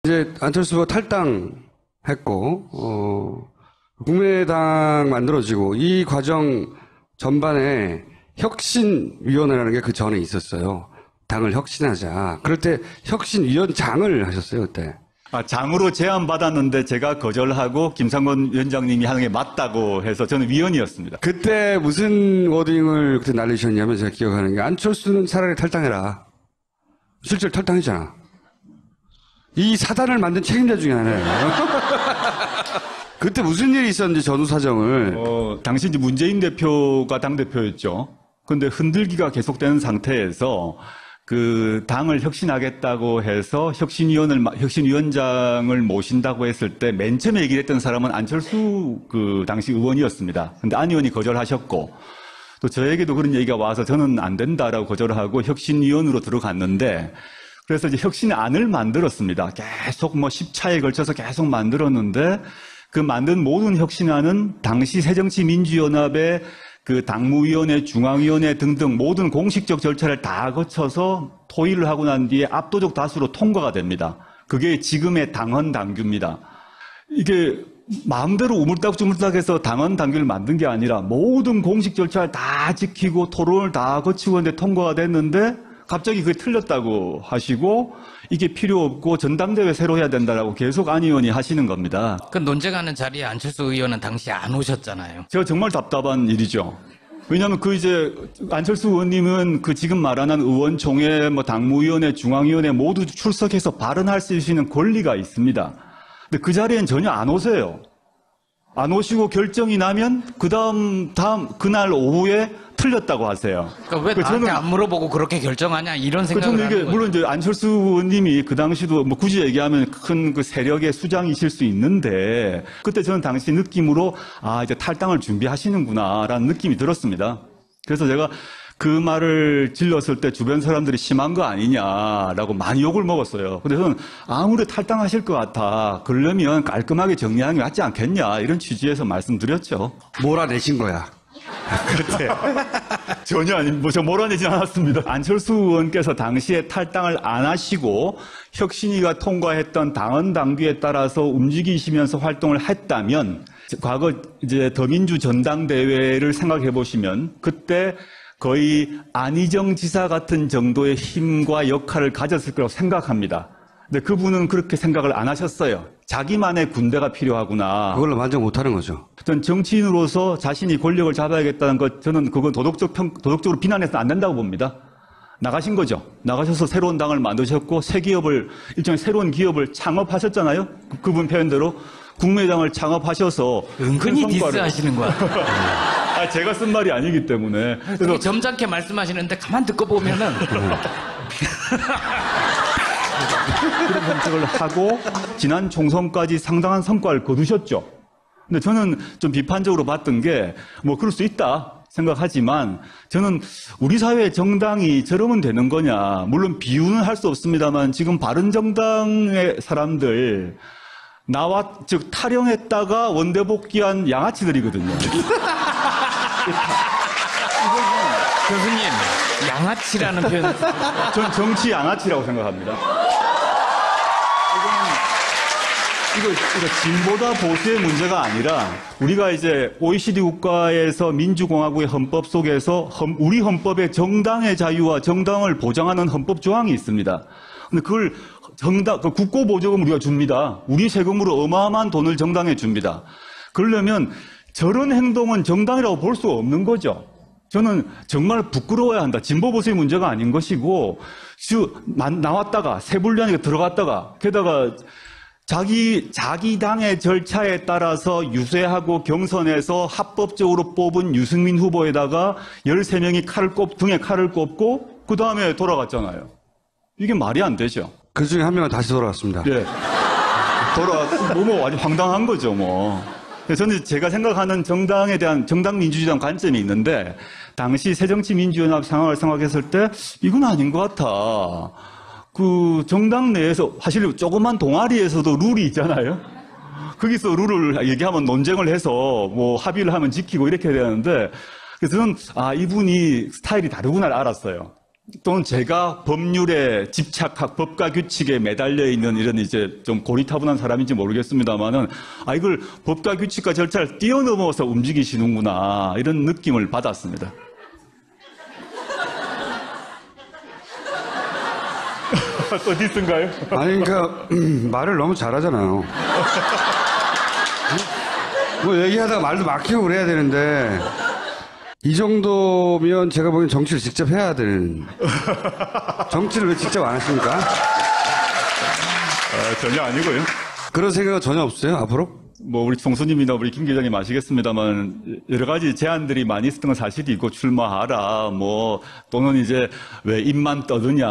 이제 안철수가 탈당했고, 국민의당 만들어지고 이 과정 전반에 혁신위원회라는 게 그 전에 있었어요. 당을 혁신하자. 그럴 때 혁신위원장을 하셨어요, 그때. 장으로 제안받았는데 제가 거절하고 김상곤 위원장님이 하는 게 맞다고 해서 저는 위원이었습니다. 그때 무슨 워딩을 그때 날리셨냐면 제가 기억하는 게 안철수는 차라리 탈당해라. 실제로 탈당했잖아. 이 사단을 만든 책임자 중에 하나예요. 그때 무슨 일이 있었는지 전후 사정을. 당시 이제 문재인 대표가 당대표였죠. 그런데 흔들기가 계속되는 상태에서 그 당을 혁신하겠다고 해서 혁신위원장을 모신다고 했을 때 맨 처음에 얘기를 했던 사람은 안철수 그 당시 의원이었습니다. 근데 안 의원이 거절하셨고 또 저에게도 그런 얘기가 와서 저는 안 된다라고 거절하고 혁신위원으로 들어갔는데 그래서 이제 혁신안을 만들었습니다. 계속 뭐 10차에 걸쳐서 계속 만들었는데 그 만든 모든 혁신안은 당시 새정치민주연합의 그 당무위원회, 중앙위원회 등등 모든 공식적 절차를 다 거쳐서 토의를 하고 난 뒤에 압도적 다수로 통과가 됩니다. 그게 지금의 당헌 당규입니다. 이게 마음대로 우물딱주물딱해서 당헌 당규를 만든 게 아니라 모든 공식 절차를 다 지키고 토론을 다 거치고 있는데 통과가 됐는데 갑자기 그게 틀렸다고 하시고 이게 필요 없고 전당대회 새로 해야 된다라고 계속 안 의원이 하시는 겁니다. 그 논쟁하는 자리에 안철수 의원은 당시 안 오셨잖아요. 제가 정말 답답한 일이죠. 왜냐하면 그 이제 안철수 의원님은 그 지금 말하는 의원총회, 뭐 당무위원회, 중앙위원회 모두 출석해서 발언할 수 있는 권리가 있습니다. 근데 그 자리엔 전혀 안 오세요. 안 오시고 결정이 나면 그날 오후에 틀렸다고 하세요. 그러니까 왜 나한테 안 물어보고 그렇게 결정하냐 이런 생각을 저는 이게 하는 거죠. 물론 이제 안철수 의원님이 그 당시도 뭐 굳이 얘기하면 큰 그 세력의 수장이실 수 있는데 그때 저는 당시 느낌으로 이제 탈당을 준비하시는구나라는 느낌이 들었습니다. 그래서 제가 그 말을 질렀을 때 주변 사람들이 심한 거 아니냐라고 많이 욕을 먹었어요. 근데 저는 아무리 탈당하실 것 같아. 그러려면 깔끔하게 정리하는 게 맞지 않겠냐 이런 취지에서 말씀드렸죠. 몰아내신 거야. 그때 전혀 저 몰아내진 않았습니다. 안철수 의원께서 당시에 탈당을 안 하시고 혁신위가 통과했던 당헌 당규에 따라서 움직이시면서 활동을 했다면 과거 이제 더민주 전당대회를 생각해 보시면 그때 거의 안희정 지사 같은 정도의 힘과 역할을 가졌을 거라고 생각합니다. 근데 그분은 그렇게 생각을 안 하셨어요. 자기만의 군대가 필요하구나. 그걸로 만족 못하는 거죠. 어떤 정치인으로서 자신이 권력을 잡아야겠다는 것, 저는 그건 도덕적으로 비난해서는 안 된다고 봅니다. 나가신 거죠. 나가셔서 새로운 당을 만드셨고 새 기업을 일종의 새로운 기업을 창업하셨잖아요. 그분 표현대로 국민의당을 창업하셔서 은근히 디스하시는 거야. 제가 쓴 말이 아니기 때문에. 그래서 점잖게 말씀하시는데 가만 듣고 보면은 그런 정책을 하고 지난 총선까지 상당한 성과를 거두셨죠. 근데 저는 좀 비판적으로 봤던 게 뭐 그럴 수 있다 생각하지만 저는 우리 사회의 정당이 저러면 되는 거냐. 물론 비유는 할 수 없습니다만 지금 바른정당의 사람들 즉 탈영했다가 원대 복귀한 양아치들이거든요. 교수님 양아치라는 표현 전 정치 양아치라고 생각합니다. 이거 진보다 보수의 문제가 아니라 우리가 이제 OECD 국가에서 민주공화국의 헌법 속에서 우리 헌법에 정당의 자유와 정당을 보장하는 헌법 조항이 있습니다. 근데 그걸 국고보조금 우리가 줍니다. 우리 세금으로 어마어마한 돈을 정당에 줍니다. 그러려면 저런 행동은 정당이라고 볼 수 없는 거죠. 저는 정말 부끄러워야 한다. 진보 보수의 문제가 아닌 것이고 나왔다가 세불리하니까 들어갔다가 게다가 자기 당의 절차에 따라서 유세하고 경선에서 합법적으로 뽑은 유승민 후보에다가 13명이 등에 칼을 꼽고 그 다음에 돌아갔잖아요. 이게 말이 안 되죠. 그 중에 한 명은 다시 돌아왔습니다. 예. 아주 황당한 거죠, 뭐. 저는 제가 생각하는 정당에 대한 정당 민주주의에 대한 관점이 있는데 당시 새정치민주연합 상황을 생각했을 때 이건 아닌 것 같아. 그 정당 내에서 사실 조그만 동아리에서도 룰이 있잖아요. 거기서 룰을 얘기하면 논쟁을 해서 뭐 합의를 하면 지키고 이렇게 해야 되는데 그래서 저는 이분이 스타일이 다르구나 알았어요. 또는 제가 법률에 법과 규칙에 매달려 있는 이런 이제 좀 고리타분한 사람인지 모르겠습니다만은, 이걸 법과 규칙과 절차를 뛰어넘어서 움직이시는구나, 이런 느낌을 받았습니다. 또 디스인가요? 아니, 그러니까, 말을 너무 잘하잖아요. 뭐 얘기하다가 말도 막히고 그래야 되는데, 이 정도면 제가 보기엔 정치를 직접 해야 되는. 정치를 왜 직접 안 하십니까? 전혀 아니고요. 그런 생각은 전혀 없어요, 앞으로? 뭐 우리 총수님이나 우리 김 기자님 아시겠습니다만 여러 가지 제안들이 많이 있었던 건 사실이고, 출마하라, 뭐 또는 이제 왜 입만 떠드냐,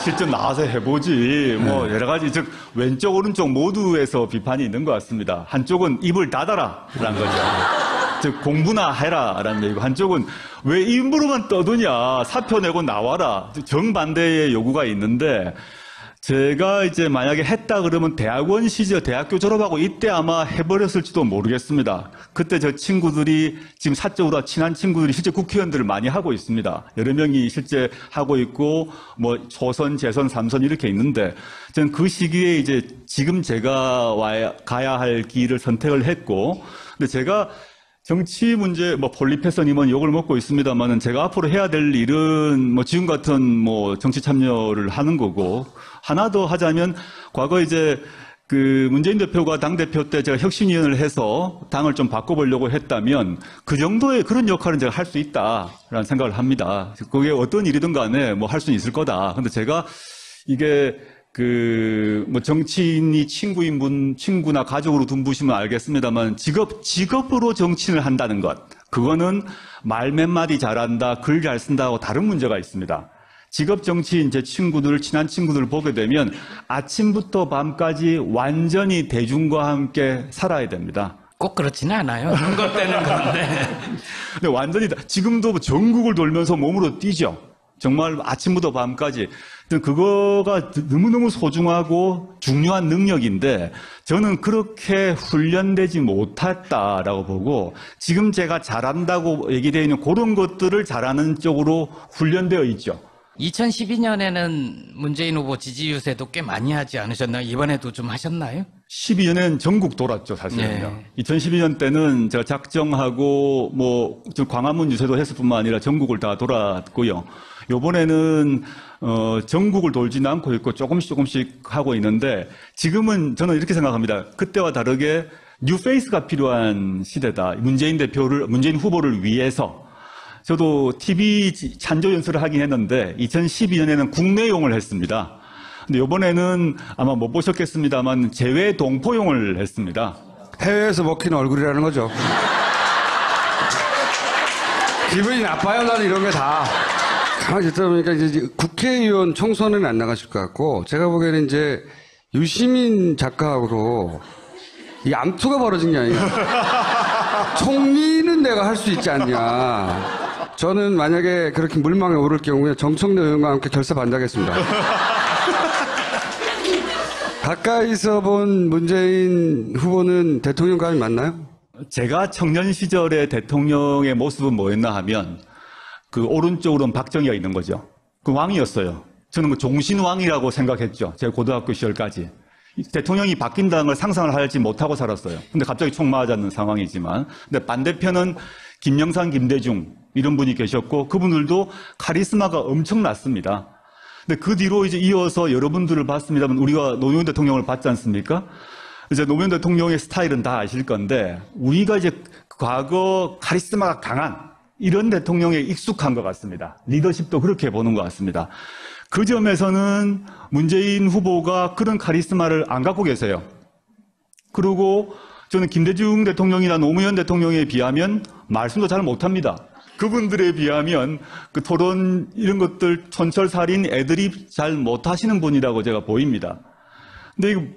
실전 나와서 해보지, 뭐 여러 가지, 즉 왼쪽 오른쪽 모두에서 비판이 있는 것 같습니다. 한쪽은 입을 닫아라라는 거죠. 즉 공부나 해라라는 얘기고, 한쪽은 왜 입으로만 떠드냐, 사표 내고 나와라, 정반대의 요구가 있는데, 제가 이제 만약에 했다 그러면 대학원 시절, 대학교 졸업하고 이때 아마 해버렸을지도 모르겠습니다. 그때 저 친구들이, 지금 사적으로 친한 친구들이 실제 국회의원들을 많이 하고 있습니다. 여러 명이 실제 하고 있고, 뭐 초선, 재선, 3선 이렇게 있는데, 저는 그 시기에 이제 지금 제가 가야 할 길을 선택을 했고, 근데 제가 정치 문제, 뭐 폴리페서님은 욕을 먹고 있습니다만은, 제가 앞으로 해야 될 일은 뭐 지금 같은 뭐 정치 참여를 하는 거고, 하나 더 하자면, 과거 이제 그 문재인 대표가 당대표 때 제가 혁신위원회를 해서 당을 좀 바꿔보려고 했다면, 그 정도의 그런 역할은 제가 할 수 있다라는 생각을 합니다. 그게 어떤 일이든 간에 뭐 할 수는 있을 거다. 근데 제가 이게 뭐 정치인이 친구나 가족으로 둔부시면 알겠습니다만, 직업으로 정치인을 한다는 것, 그거는 말 몇 마디 잘한다, 글 잘 쓴다고 다른 문제가 있습니다. 직업 정치인 제 친구들, 친한 친구들을 보게 되면 아침부터 밤까지 완전히 대중과 함께 살아야 됩니다. 꼭 그렇지는 않아요. 선거때는 그런데. 근데 완전히, 지금도 전국을 돌면서 몸으로 뛰죠. 정말 아침부터 밤까지. 그거가 너무너무 소중하고 중요한 능력인데, 저는 그렇게 훈련되지 못했다라고 보고, 지금 제가 잘한다고 얘기되어 있는 그런 것들을 잘하는 쪽으로 훈련되어 있죠. 2012년에는 문재인 후보 지지 유세도 꽤 많이 하지 않으셨나요? 이번에도 좀 하셨나요? 12년엔 전국 돌았죠, 사실은요. 네. 2012년 때는 제가 작정하고, 뭐, 광화문 유세도 했을 뿐만 아니라 전국을 다 돌았고요. 요번에는, 전국을 돌지는 않고 있고 조금씩 하고 있는데, 지금은 저는 이렇게 생각합니다. 그때와 다르게 뉴페이스가 필요한 시대다. 문재인 후보를 위해서. 저도 TV 찬조 연설을 하긴 했는데 2012년에는 국내용을 했습니다. 근데 이번에는 아마 못 보셨겠습니다만 제외 동포용을 했습니다. 해외에서 먹히는 얼굴이라는 거죠. 기분이 나빠요, 나는 이런 게 다. 가만히 듣다 보니까 이제 국회의원 총선은 안 나가실 것 같고, 제가 보기에는 이제 유시민 작가하고 이 암투가 벌어진 게 아니야. 총리는 내가 할 수 있지 않냐. 저는 만약에 그렇게 물망에 오를 경우에 정청래 의원과 함께 결사 반대하겠습니다. 가까이서 본 문재인 후보는 대통령감이 맞나요? 제가 청년 시절의 대통령의 모습은 뭐였나 하면, 그 오른쪽으로는 박정희가 있는 거죠. 그 왕이었어요. 저는 그 종신왕이라고 생각했죠. 제가 고등학교 시절까지. 대통령이 바뀐다는 걸 상상을 하지 못하고 살았어요. 근데 갑자기 총 맞았는 상황이지만. 근데 반대편은 김영삼, 김대중 이런 분이 계셨고, 그분들도 카리스마가 엄청났습니다. 근데 그 뒤로 이제 이어서 여러분들을 봤습니다만, 우리가 노무현 대통령을 봤지 않습니까? 이제 노무현 대통령의 스타일은 다 아실 건데, 우리가 이제 과거 카리스마가 강한 이런 대통령에 익숙한 것 같습니다. 리더십도 그렇게 보는 것 같습니다. 그 점에서는 문재인 후보가 그런 카리스마를 안 갖고 계세요. 그리고 저는 김대중 대통령이나 노무현 대통령에 비하면 말씀도 잘 못합니다. 그분들에 비하면 그 토론 이런 것들 촌철살인 애드립 잘 못하시는 분이라고 제가 보입니다.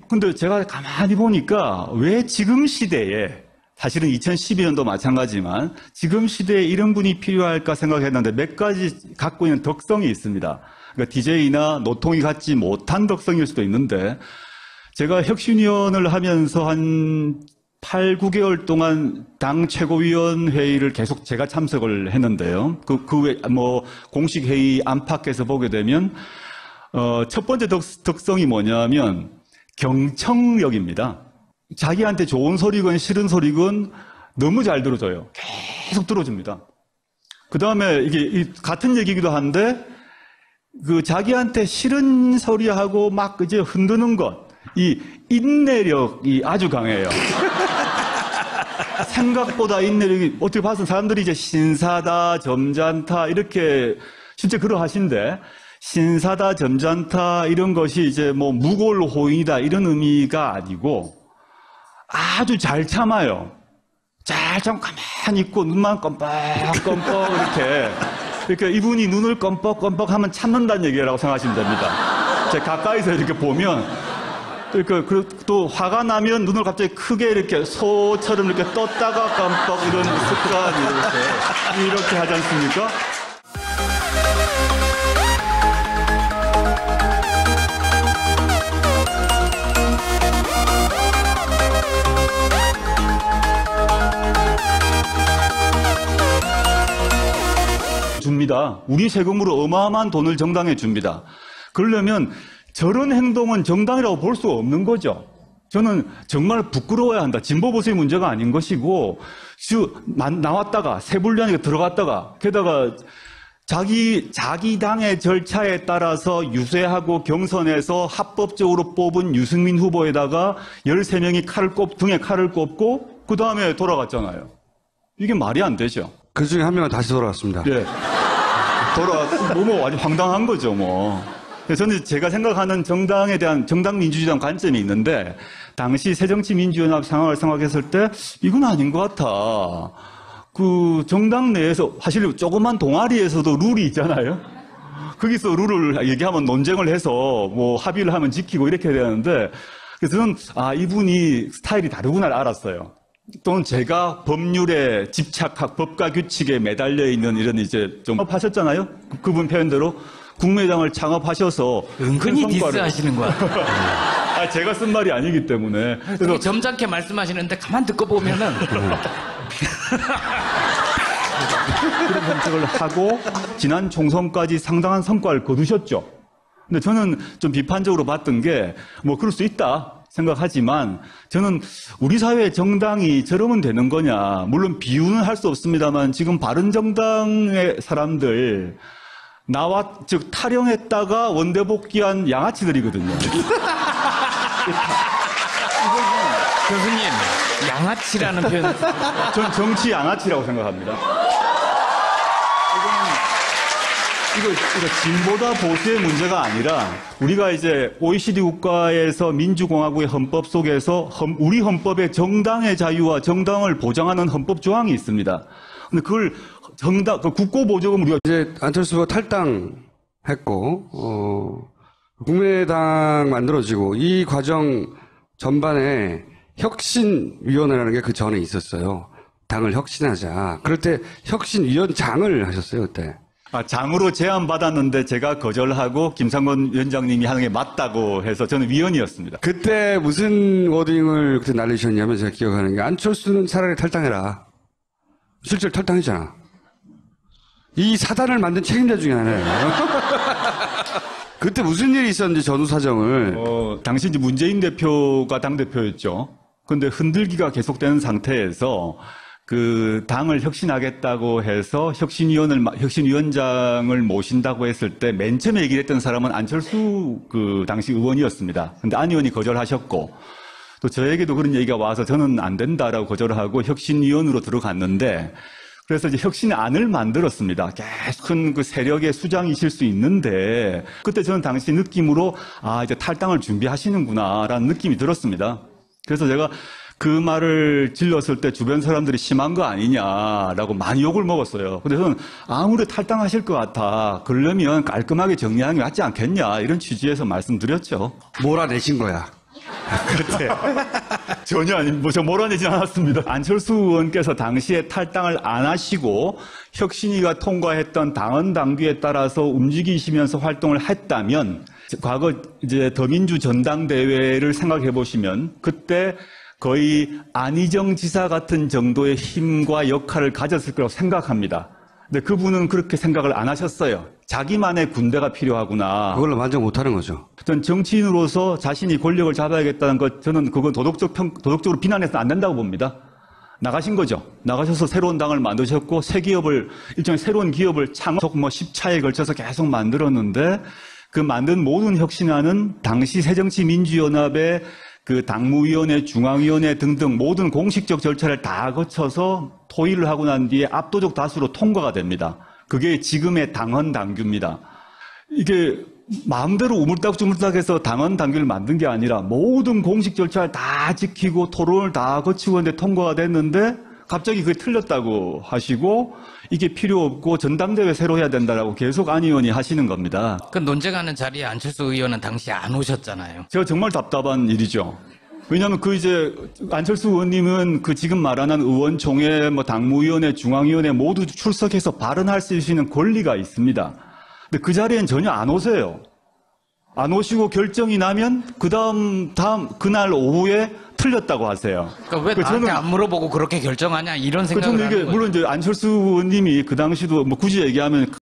근데 제가 가만히 보니까 왜 지금 시대에, 사실은 2012년도 마찬가지지만 지금 시대에 이런 분이 필요할까 생각했는데 몇 가지 갖고 있는 덕성이 있습니다. 그러니까 DJ나 노통이 갖지 못한 덕성일 수도 있는데, 제가 혁신위원을 하면서 한 8, 9개월 동안 당 최고위원회의를 계속 제가 참석을 했는데요. 그 외, 공식 회의 안팎에서 보게 되면, 첫 번째 특성이 뭐냐면, 경청력입니다. 자기한테 좋은 소리건 싫은 소리건 너무 잘 들어줘요. 계속 들어줍니다. 그 다음에 이게 같은 얘기기도 한데, 자기한테 싫은 소리하고 막 이제 흔드는 것, 이 인내력이 아주 강해요. 생각보다 인내력이, 어떻게 봐서 사람들이 이제 신사다, 점잖다, 이렇게 실제 그러하신데, 신사다, 점잖다, 이런 것이 이제 무골호인이다, 이런 의미가 아니고, 아주 잘 참아요. 잘 참 가만히 있고, 눈만 껌뻑껌뻑, 이렇게 이분이 눈을 껌뻑껌뻑 하면 참는다는 얘기라고 생각하시면 됩니다. 제가 가까이서 이렇게 보면, 또 화가 나면 눈을 갑자기 크게 이렇게 소처럼 이렇게 떴다가 깜빡 이런 습관이 이렇게 하지 않습니까? 줍니다. 우리 세금으로 어마어마한 돈을 정당에 줍니다. 그러려면 저런 행동은 정당이라고 볼 수 없는 거죠. 저는 정말 부끄러워야 한다. 진보 보수의 문제가 아닌 것이고, 나왔다가 세불련에 들어갔다가, 게다가 자기 당의 절차에 따라서 유세하고 경선에서 합법적으로 뽑은 유승민 후보에다가 13명이 등에 칼을 꼽고 그 다음에 돌아갔잖아요. 이게 말이 안 되죠. 그 중에 한 명은 다시 돌아왔습니다. 예. 아주 황당한 거죠, 저는 제가 생각하는 정당 민주주의에 대한 관점이 있는데, 당시 새정치민주연합 상황을 생각했을 때, 이건 아닌 것 같아. 정당 내에서, 사실 조그만 동아리에서도 룰이 있잖아요? 거기서 룰을 얘기하면 논쟁을 해서, 합의를 하면 지키고 이렇게 되는데, 그래서 저는, 이분이 스타일이 다르구나 알았어요. 또는 제가 법률에 집착하고 법과 규칙에 매달려 있는 이런 이제 좀 하셨잖아요? 그분 표현대로. 국민의당을 창업하셔서 은근히 디스하시는 거야. 제가 쓴 말이 아니기 때문에. 그래서 점잖게 말씀하시는데 가만 듣고 보면은 그런 정책을 하고 지난 총선까지 상당한 성과를 거두셨죠. 근데 저는 좀 비판적으로 봤던 게 그럴 수 있다 생각하지만, 저는 우리 사회의 정당이 저러면 되는 거냐. 물론 비유는 할 수 없습니다만 지금 바른정당의 사람들 즉 탈영했다가 원대 복귀한 양아치들이거든요. 교수님, 양아치라는 표현. 전 정치 양아치라고 생각합니다. 이거 진보다 보수의 문제가 아니라, 우리가 이제 OECD 국가에서 민주공화국의 헌법 속에서 우리 헌법에 정당의 자유와 정당을 보장하는 헌법 조항이 있습니다. 근데 그걸 국고보조금 우리가 이제 안철수 후보가 탈당했고, 국민의당 만들어지고, 이 과정 전반에 혁신위원회라는 게 그 전에 있었어요. 당을 혁신하자. 그럴 때 혁신위원장을 하셨어요, 그때. 장으로 제안받았는데 제가 거절하고 김상곤 위원장님이 하는 게 맞다고 해서 저는 위원이었습니다. 그때 무슨 워딩을 그때 날리셨냐면, 제가 기억하는 게, 안철수는 차라리 탈당해라. 실제로 탈당했잖아. 이 사단을 만든 책임자 중에 하나예요. 그때 무슨 일이 있었는지 전후 사정을. 당시 이제 문재인 대표가 당대표였죠. 근데 흔들기가 계속되는 상태에서 당을 혁신하겠다고 해서 혁신위원장을 모신다고 했을 때 맨 처음에 얘기를 했던 사람은 안철수 당시 의원이었습니다. 근데 안 의원이 거절하셨고, 또 저에게도 그런 얘기가 와서 저는 안 된다라고 거절하고 혁신위원으로 들어갔는데, 그래서 이제 혁신안을 만들었습니다. 계속 큰 세력의 수장이실 수 있는데, 그때 저는 당시 느낌으로, 이제 탈당을 준비하시는구나라는 느낌이 들었습니다. 그래서 제가 그 말을 질렀을 때 주변 사람들이 심한 거 아니냐라고 많이 욕을 먹었어요. 근데 저는 아무래도 탈당하실 것 같아. 그러려면 깔끔하게 정리하는 게 맞지 않겠냐. 이런 취지에서 말씀드렸죠. 몰아내신 거야. 그때 전혀 저 몰아내진 않았습니다. 안철수 의원께서 당시에 탈당을 안 하시고 혁신위가 통과했던 당헌 당규에 따라서 움직이시면서 활동을 했다면, 과거 이제 더민주 전당대회를 생각해 보시면 그때 거의 안희정 지사 같은 정도의 힘과 역할을 가졌을 거라고 생각합니다. 근데 그분은 그렇게 생각을 안 하셨어요. 자기만의 군대가 필요하구나. 그걸로 만족 못하는 거죠. 전 정치인으로서 자신이 권력을 잡아야겠다는 것, 저는 그건 도덕적으로 비난해서는 안 된다고 봅니다. 나가신 거죠. 나가셔서 새로운 당을 만드셨고, 새 기업을, 일종의 새로운 기업을 창업, 10차에 걸쳐서 계속 만들었는데, 그 만든 모든 혁신안은 당시 새정치민주연합의 그 당무위원회, 중앙위원회 등등 모든 공식적 절차를 다 거쳐서 토의를 하고 난 뒤에 압도적 다수로 통과가 됩니다. 그게 지금의 당헌 당규입니다. 이게 마음대로 우물딱주물딱해서 당헌 당규를 만든 게 아니라 모든 공식 절차를 다 지키고 토론을 다 거치고 있는데 통과가 됐는데 갑자기 그게 틀렸다고 하시고 이게 필요 없고 전당대회 새로 해야 된다라고 계속 안 의원이 하시는 겁니다. 그 논쟁하는 자리에 안철수 의원은 당시 안 오셨잖아요. 제가 정말 답답한 일이죠. 왜냐하면 안철수 의원님은 그 지금 말하는 의원총회, 당무위원회, 중앙위원회 모두 출석해서 발언할 수 있는 권리가 있습니다. 근데 그 자리엔 전혀 안 오세요. 안 오시고 결정이 나면 그날 오후에 틀렸다고 하세요. 그러니까 왜 나한테 안 물어보고 그렇게 결정하냐 이런 생각을 저는 하는 이게 거죠. 물론 이제 안철수 의원님이 그 당시도 굳이 얘기하면